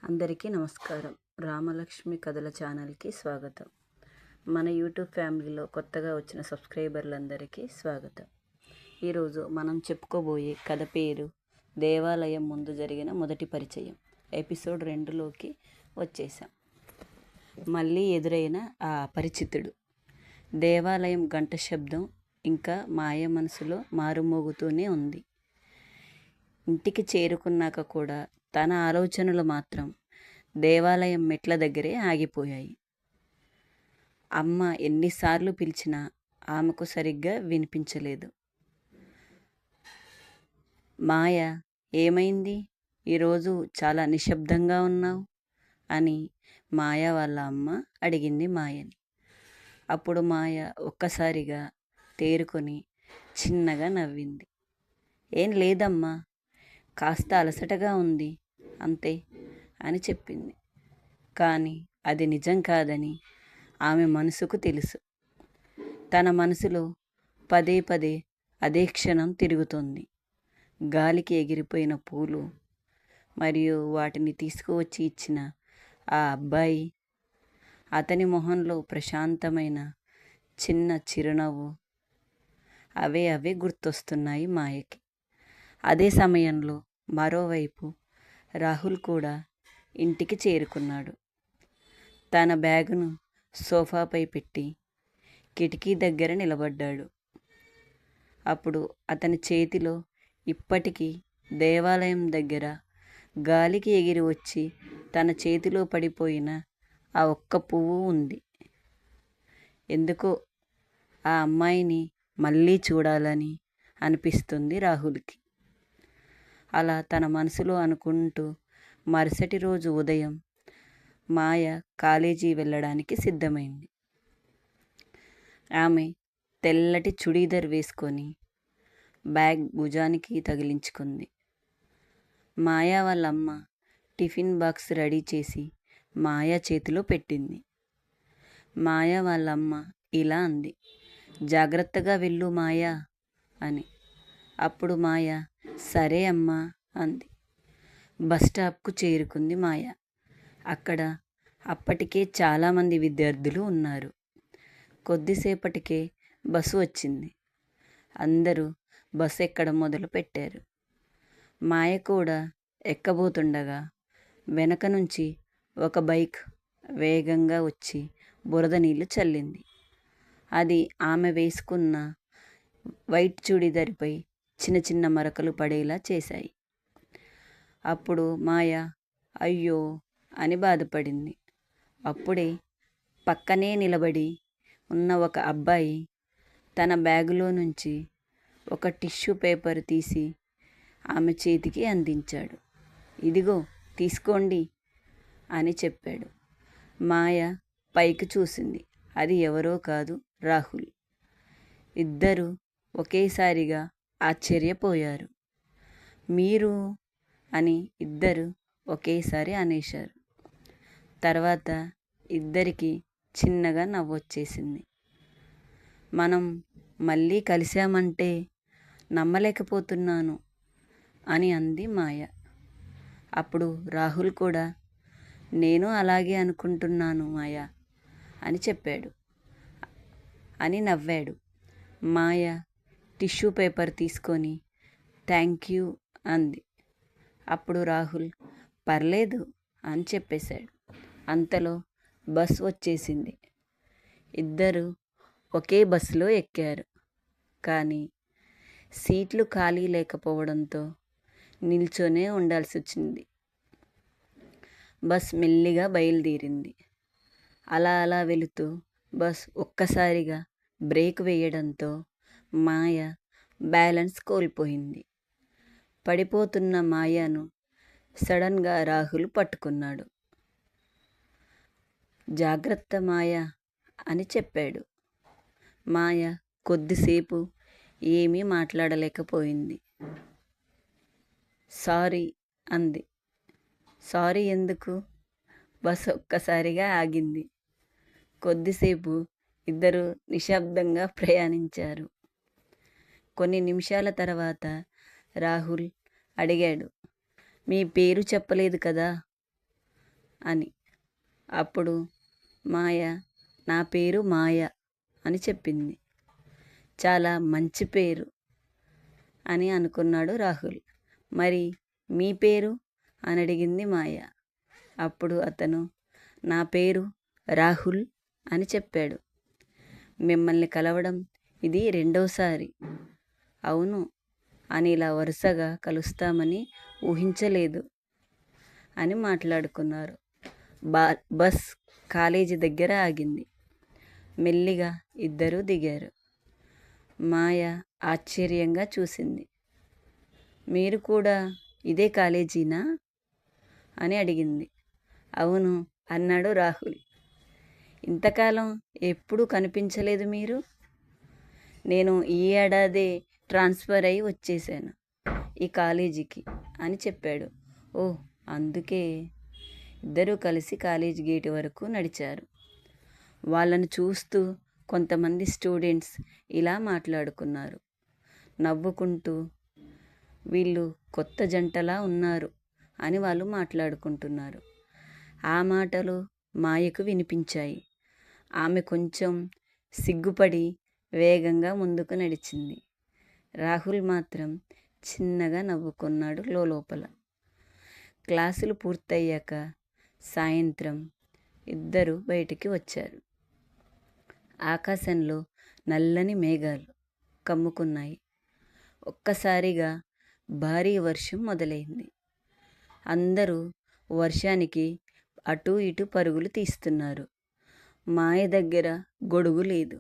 అందరికీ నమస్కారం. రామలక్ష్మి కథల ఛానల్కి స్వాగతం. మన యూట్యూబ్ ఫ్యామిలీలో కొత్తగా వచ్చిన సబ్స్క్రైబర్లందరికీ స్వాగతం. ఈరోజు మనం చెప్పుకోబోయే కథ పేరు దేవాలయం ముందు జరిగిన మొదటి పరిచయం. ఎపిసోడ్ 2లోకి వచ్చేసాం. మళ్ళీ ఎదురైన ఆ అపరిచితుడు. దేవాలయం గంట శబ్దం ఇంకా మాయ మనసులో మారుమోగుతూనే ఉంది. ఇంటికి చేరుకున్నాక కూడా తన ఆలోచనలు మాత్రం దేవాలయం మెట్ల దగ్గరే ఆగిపోయాయి. అమ్మ ఎన్నిసార్లు పిలిచినా ఆమెకు సరిగ్గా వినిపించలేదు. మాయ, ఏమైంది? ఈరోజు చాలా నిశ్శబ్దంగా ఉన్నావు అని మాయ వాళ్ళ అమ్మ అడిగింది మాయని. అప్పుడు మాయ ఒక్కసారిగా తేరుకొని చిన్నగా నవ్వింది. ఏం లేదమ్మా, కాస్త అలసటగా ఉంది అంతే అని చెప్పింది. కానీ అది నిజం కాదని ఆమె మనసుకు తెలుసు. తన మనసులో పదే పదే అదే క్షణం తిరుగుతోంది. గాలికి ఎగిరిపోయిన పూలు మరియు వాటిని తీసుకువచ్చి ఇచ్చిన ఆ అబ్బాయి, అతని మొహంలో ప్రశాంతమైన చిన్న చిరునవ్వు, అవే గుర్తొస్తున్నాయి మాయకి. అదే సమయంలో మరోవైపు రాహుల్ కూడా ఇంటికి చేరుకున్నాడు. తన బ్యాగును సోఫాపై పెట్టి కిటికీ దగ్గర నిలబడ్డాడు. అప్పుడు అతని చేతిలో ఇప్పటికీ దేవాలయం దగ్గర గాలికి ఎగిరి వచ్చి తన చేతిలో పడిపోయిన ఆ ఒక్క పువ్వు ఉంది. ఎందుకో ఆ అమ్మాయిని మళ్ళీ చూడాలని అనిపిస్తుంది రాహుల్కి. అలా తన మనసులో అనుకుంటూ మరుసటి రోజు ఉదయం మాయ కాలేజీ వెళ్ళడానికి సిద్ధమైంది. ఆమె తెల్లటి చుడీదార్ వేసుకొని బ్యాగ్ భుజానికి తగిలించుకుంది. మాయా వాళ్ళ అమ్మ టిఫిన్ బాక్స్ రెడీ చేసి మాయా చేతిలో పెట్టింది. మాయా వాళ్ళ అమ్మ ఇలా అంది, జాగ్రత్తగా వెళ్ళు మాయా అని. అప్పుడు మాయ సరే అమ్మా అంది. బస్టాప్కు చేరుకుంది మాయ. అక్కడ అప్పటికే చాలామంది విద్యార్థులు ఉన్నారు. కొద్దిసేపటికే బస్సు వచ్చింది. అందరూ బస్సు ఎక్కడం మొదలు పెట్టారు. మాయ కూడా ఎక్కబోతుండగా వెనక నుంచి ఒక బైక్ వేగంగా వచ్చి బురద నీళ్లు చల్లింది. అది ఆమె వేసుకున్న వైట్ చుడీదార్పై చిన్న చిన్న మరకలు పడేలా చేశాయి. అప్పుడు మాయ అయ్యో అని బాధపడింది. అప్పుడే పక్కనే నిలబడి ఉన్న ఒక అబ్బాయి తన బ్యాగులో నుంచి ఒక టిష్యూ పేపర్ తీసి ఆమె చేతికి అందించాడు. ఇదిగో తీసుకోండి అని చెప్పాడు. మాయ పైకి చూసింది. అది ఎవరో కాదు, రాహుల్. ఇద్దరు ఒకేసారిగా ఆశ్చర్యపోయారు. మీరు అని ఇద్దరు ఒకేసారి అనేశారు. తర్వాత ఇద్దరికి చిన్నగా నవ్వొచ్చేసింది. మనం మళ్ళీ కలిశామంటే నమ్మలేకపోతున్నాను అని అంది మాయ. అప్పుడు రాహుల్ కూడా నేను అలాగే అనుకుంటున్నాను మాయ అని చెప్పాడు. అని నవ్వాడు. మాయ టిష్యూ పేపర్ తీసుకొని థ్యాంక్ యూ అంది. అప్పుడు రాహుల్ పర్లేదు అని చెప్పేశాడు. అంతలో బస్ వచ్చేసింది. ఇద్దరు ఒకే బస్సులో ఎక్కారు. కానీ సీట్లు ఖాళీ లేకపోవడంతో నిల్చొనే ఉండాల్సి వచ్చింది. బస్ మెల్లిగా బయలుదేరింది. అలా వెళుతూ బస్ ఒక్కసారిగా బ్రేక్ వేయడంతో మాయ బ్యాలెన్స్ కోల్పోయింది. పడిపోతున్న మాయను సడన్గా రాహుల్ పట్టుకున్నాడు. జాగ్రత్త మాయ అని చెప్పాడు. మాయ కొద్దిసేపు ఏమీ మాట్లాడలేకపోయింది. సారీ అంది. సారీ ఎందుకు? బస్ ఒక్కసారిగా ఆగింది. కొద్దిసేపు ఇద్దరు నిశ్శబ్దంగా ప్రయాణించారు. కొన్ని నిమిషాల తర్వాత రాహుల్ అడిగాడు, మీ పేరు చెప్పలేదు కదా అని. అప్పుడు మాయ నా పేరు మాయ అని చెప్పింది. చాలా మంచి పేరు అని అనుకున్నాడు రాహుల్. మరి మీ పేరు అని అడిగింది మాయ. అప్పుడు అతను నా పేరు రాహుల్ అని చెప్పాడు. మిమ్మల్ని కలవడం ఇది రెండోసారి. అవును, అని ఇలా వరుసగా కలుస్తామని ఊహించలేదు అని మాట్లాడుకున్నారు. బస్ కాలేజీ దగ్గర ఆగింది. మెల్లిగా ఇద్దరూ దిగారు. మాయ ఆశ్చర్యంగా చూసింది. మీరు కూడా ఇదే కాలేజీనా అని అడిగింది. అవును అన్నాడు రాహుల్. ఇంతకాలం ఎప్పుడూ కనిపించలేదు మీరు. నేను ఈ ఏడాదే ట్రాన్స్ఫర్ అయి వచ్చేసాను ఈ కాలేజీకి అని చెప్పాడు. ఓ, అందుకే. ఇద్దరూ కలిసి కాలేజీ గేటు వరకు నడిచారు. వాళ్ళను చూస్తూ కొంతమంది స్టూడెంట్స్ ఇలా మాట్లాడుకున్నారు, నవ్వుకుంటూ. వీళ్ళు కొత్త జంటలా ఉన్నారు అని వాళ్ళు మాట్లాడుకుంటున్నారు. ఆ మాటలు మాయకు వినిపించాయి. ఆమె కొంచెం సిగ్గుపడి వేగంగా ముందుకు నడిచింది. రాహుల్ మాత్రం చిన్నగా నవ్వుకున్నాడు లోపల. క్లాసులు పూర్తయ్యాక సాయంత్రం ఇద్దరు బయటికి వచ్చారు. ఆకాశంలో నల్లని మేఘాలు కమ్ముకున్నాయి. ఒక్కసారిగా భారీ వర్షం మొదలైంది. అందరూ వర్షానికి అటూ ఇటూ పరుగులు తీస్తున్నారు. మాయ దగ్గర గొడుగు లేదు.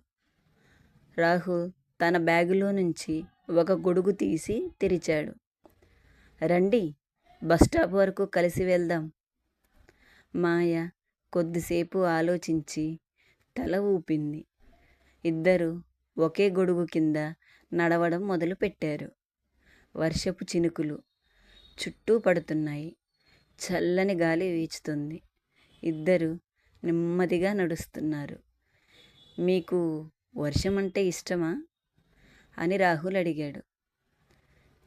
రాహుల్ తన బ్యాగులో నుంచి ఒక గొడుగు తీసి తెరిచాడు. రండి, బస్టాప్ వరకు కలిసి వెళ్దాం. మాయ కొద్దిసేపు ఆలోచించి తల ఊపింది. ఇద్దరు ఒకే గొడుగు కింద నడవడం మొదలుపెట్టారు. వర్షపు చినుకులు చుట్టూ పడుతున్నాయి. చల్లని గాలి వీచుతుంది. ఇద్దరు నెమ్మదిగా నడుస్తున్నారు. మీకు వర్షం అంటే ఇష్టమా అని రాహుల్ అడిగాడు.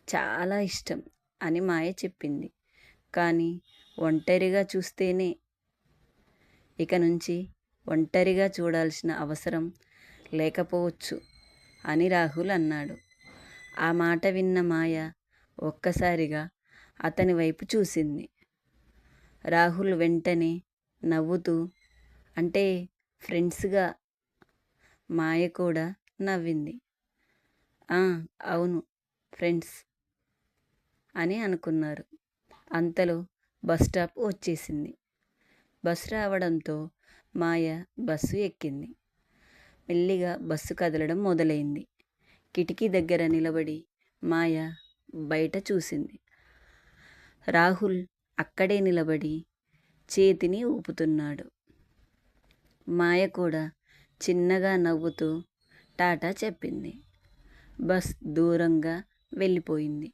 చాలా ఇష్టం అని మాయ చెప్పింది. కానీ ఒంటరిగా చూస్తేనే. ఇక నుంచి ఒంటరిగా చూడాల్సిన అవసరం లేకపోవచ్చు అని రాహుల్ అన్నాడు. ఆ మాట విన్న మాయ ఒక్కసారిగా అతని వైపు చూసింది. రాహుల్ వెంటనే నవ్వుతూ, అంటే ఫ్రెండ్స్గా. మాయ కూడా నవ్వింది. అవును, ఫ్రెండ్స్ అని అనుకున్నారు. అంతలో బస్ స్టాప్ వచ్చేసింది. బస్సు రావడంతో మాయ బస్సు ఎక్కింది. మెల్లిగా బస్సు కదలడం మొదలైంది. కిటికీ దగ్గర నిలబడి మాయ బయట చూసింది. రాహుల్ అక్కడే నిలబడి చేతిని ఊపుతున్నాడు. మాయ కూడా చిన్నగా నవ్వుతూ టాటా చెప్పింది. బస్ దూరంగా వెళ్ళిపోయింది.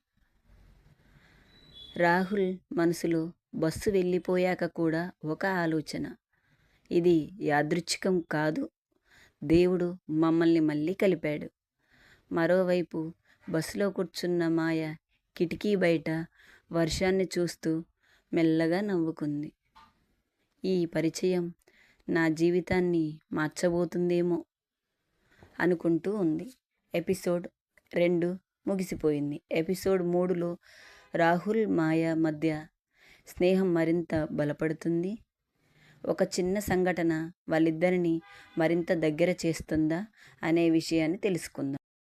రాహుల్ మనసులో బస్సు వెళ్ళిపోయాక కూడా ఒక ఆలోచన. ఇది యాదృచ్ఛికం కాదు, దేవుడు మమ్మల్ని మళ్ళీ కలిపాడు. మరోవైపు బస్సులో కూర్చున్న మాయ కిటికీ బయట వర్షాన్ని చూస్తూ మెల్లగా నవ్వుకుంది. ఈ పరిచయం నా జీవితాన్ని మార్చబోతుందేమో అనుకుంటూ ఉంది. ఎపిసోడ్ 2 ముగిసిపోయింది. ఎపిసోడ్ 3లో రాహుల్ మాయ మధ్య స్నేహం మరింత బలపడుతుంది. ఒక చిన్న సంఘటన వాళ్ళిద్దరిని మరింత దగ్గర చేస్తుందా అనే విషయాన్ని తెలుసుకుందాం.